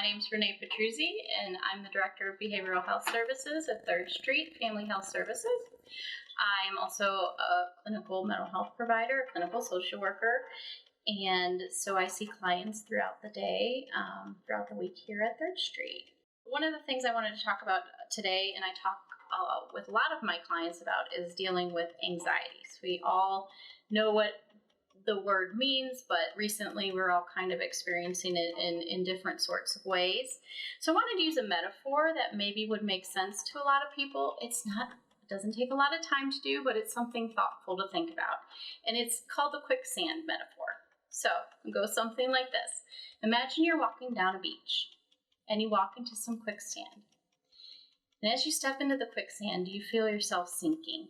name's Renee Petruzzi, and I'm the Director of Behavioral Health Services at 3rd Street Family Health Services. I am also a clinical mental health provider, a clinical social worker, and so I see clients throughout the day, throughout the week here at 3rd Street. One of the things I wanted to talk about today, and I talk with a lot of my clients about, is dealing with anxieties. We all know what the word means, but recently we're all kind of experiencing it in different sorts of ways. So I wanted to use a metaphor that maybe would make sense to a lot of people. It doesn't take a lot of time to do, but it's something thoughtful to think about. And it's called the quicksand metaphor. So it goes something like this. Imagine you're walking down a beach and you walk into some quicksand. And as you step into the quicksand, you feel yourself sinking.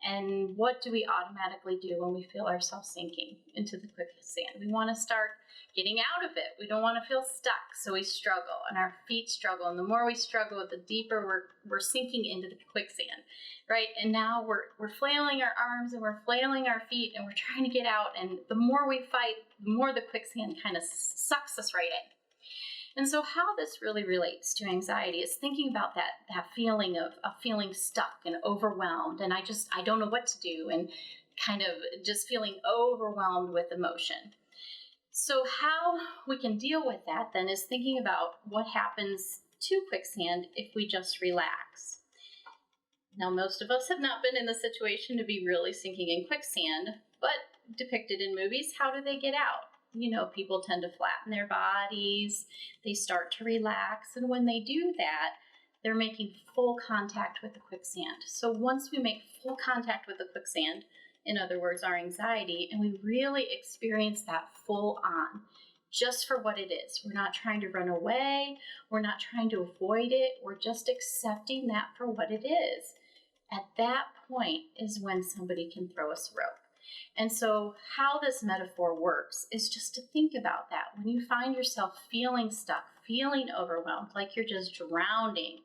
And what do we automatically do when we feel ourselves sinking into the quicksand? We want to start getting out of it. We don't want to feel stuck, so we struggle, and our feet struggle. And the more we struggle, the deeper we're sinking into the quicksand, right? And now we're flailing our arms and we're flailing our feet, and we're trying to get out. And the more we fight, the more the quicksand kind of sucks us right in. And so how this really relates to anxiety is thinking about that feeling of feeling stuck and overwhelmed, and I don't know what to do, and kind of just feeling overwhelmed with emotion. So how we can deal with that then is thinking about what happens to quicksand if we just relax. Now, most of us have not been in the situation to be really sinking in quicksand, but depicted in movies, how do they get out? You know, people tend to flatten their bodies, they start to relax, and when they do that, they're making full contact with the quicksand. So once we make full contact with the quicksand, in other words, our anxiety, and we really experience that full on, just for what it is. We're not trying to run away, we're not trying to avoid it, we're just accepting that for what it is. At that point is when somebody can throw us a rope. And so how this metaphor works is just to think about that. When you find yourself feeling stuck, feeling overwhelmed, like you're just drowning,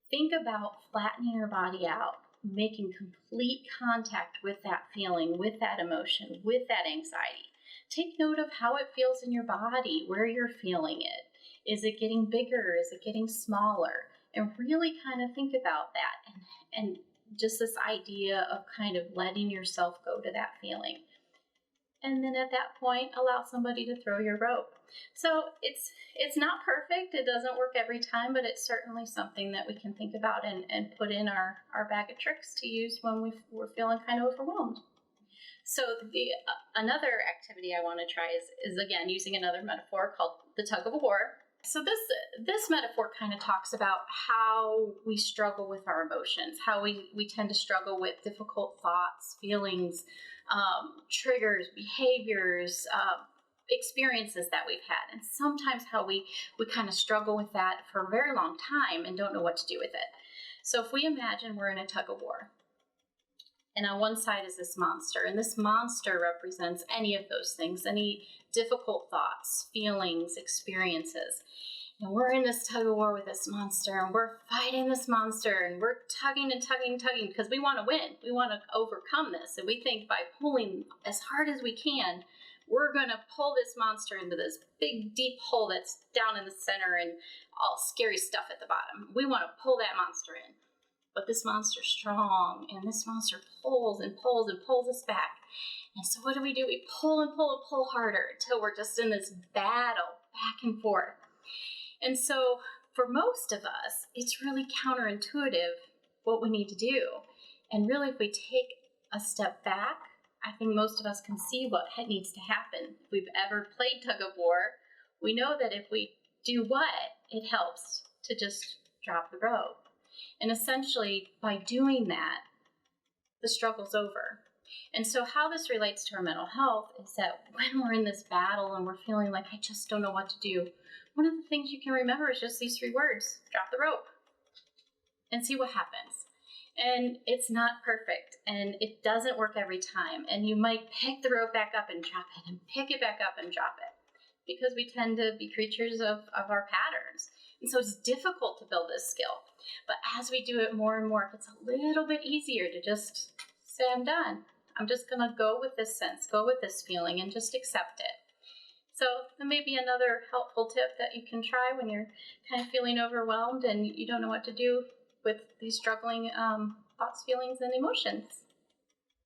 think about flattening your body out, making complete contact with that feeling, with that emotion, with that anxiety. Take note of how it feels in your body, where you're feeling it. Is it getting bigger? Is it getting smaller? And really kind of think about that and just this idea of kind of letting yourself go to that feeling. And then at that point, allow somebody to throw your rope. So it's not perfect. It doesn't work every time, but it's certainly something that we can think about and put in our bag of tricks to use when we're feeling kind of overwhelmed. So another activity I want to try is again, using another metaphor called the Tug of War. So this metaphor kind of talks about how we struggle with our emotions, how we tend to struggle with difficult thoughts, feelings, triggers, behaviors, experiences that we've had, and sometimes how we kind of struggle with that for a very long time and don't know what to do with it. So if we imagine we're in a tug of war, and on one side is this monster, and this monster represents any of those things, any difficult thoughts, feelings, experiences. And we're in this tug of war with this monster, and we're fighting this monster, and we're tugging and tugging and tugging because we want to win. We want to overcome this. And we think by pulling as hard as we can, we're going to pull this monster into this big, deep hole that's down in the center and all scary stuff at the bottom. We want to pull that monster in. But this monster's strong, and this monster pulls and pulls and pulls us back. And so what do? We pull and pull and pull harder until we're just in this battle back and forth. And so for most of us, it's really counterintuitive what we need to do. And really, if we take a step back, I think most of us can see what needs to happen. If we've ever played tug of war, we know that if we do what, it helps to just drop the rope. And essentially, by doing that, the struggle's over. And so how this relates to our mental health is that when we're in this battle and we're feeling like, I just don't know what to do, one of the things you can remember is just these 3 words: drop the rope, and see what happens. And it's not perfect, and it doesn't work every time. And you might pick the rope back up and drop it, and pick it back up and drop it, because we tend to be creatures of our patterns. And so it's difficult to build this skill. But as we do it more and more, it's a little bit easier to just say, I'm done. I'm just going to go with this sense, go with this feeling, and just accept it. So that may be another helpful tip that you can try when you're kind of feeling overwhelmed and you don't know what to do with these struggling thoughts, feelings, and emotions.